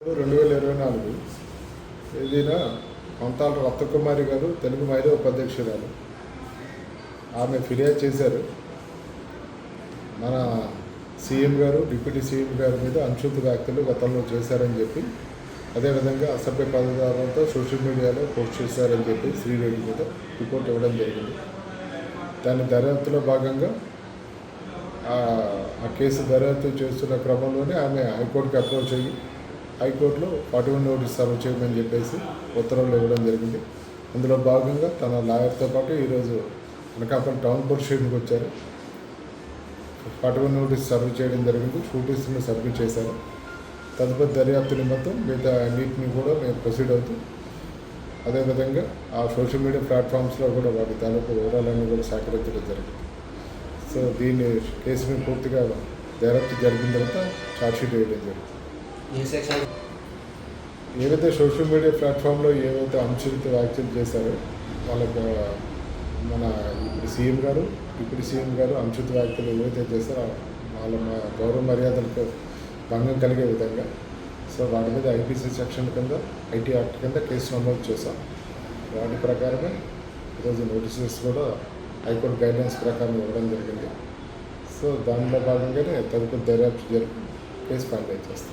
2024 తేదీన కొంతాల రత్నకుమారి గారు తెలుగు మహిళా ఉపాధ్యక్షురాలు ఆమె ఫిర్యాదు చేశారు. మన సీఎం గారు డిప్యూటీ సీఎం గారి మీద అనుచిత వ్యాఖ్యలు గతంలో చేశారని చెప్పి, అదేవిధంగా అసభ్య పదజాలంతో సోషల్ మీడియాలో పోస్ట్ చేశారని చెప్పి శ్రీరెడ్డి మీద రిపోర్ట్ ఇవ్వడం జరిగింది. దాని దర్యాప్తులో భాగంగా ఆ కేసు దర్యాప్తు చేస్తున్న క్రమంలోనే ఆమె హైకోర్టుకి అప్రోచ్ అయ్యి హైకోర్టులో 41 నోటీస్ సర్వ్ చేయమని చెప్పేసి ఉత్తర్వులు ఇవ్వడం జరిగింది. అందులో భాగంగా తన లాయర్తో పాటు ఈరోజు అనకాపల్లి టౌన్ కోర్ట్ స్టేషన్కి వచ్చారు. 41 నోటీస్ సర్వ్ చేయడం జరిగింది. షూటీస్ని సబ్మిట్ చేశారు. తదుపరి దర్యాప్తు నిమిత్తం మిగతా అన్నింటినీ కూడా మేము ప్రొసీడ్ అవుతూ, అదేవిధంగా ఆ సోషల్ మీడియా ప్లాట్ఫామ్స్లో కూడా వాటి తాలూకు వివరాలన్నీ కూడా సేకరించడం జరిగింది. సో దీన్ని కేసుని పూర్తిగా దర్యాప్తు జరిగిన తర్వాత ఛార్జ్షీట్ వేయడం జరిగింది. ఏవైతే సోషల్ మీడియా ప్లాట్ఫామ్లో ఏవైతే అనుచిత వ్యాఖ్యలు చేశారో వాళ్ళకు మన ఇప్పుడు సీఎం గారు డిప్యూటీ సీఎం గారు అనుచిత వ్యాఖ్యలు ఏవైతే చేశారో వాళ్ళ గౌరవ మర్యాదలకు భంగం కలిగే విధంగా సో వాటి మీద ఐపీసీ సెక్షన్ కింద ఐటీ యాక్ట్ కింద కేసు నమోదు చేశాం. వాటి ప్రకారమే ఈరోజు నోటీసెస్ కూడా హైకోర్టు గైడ్లైన్స్ ప్రకారం ఇవ్వడం జరిగింది. సో దానిలో భాగంగానే తదుపరి దర్యాప్తు జరిపి కేసు ఫైనలైజ్ చేస్తాం.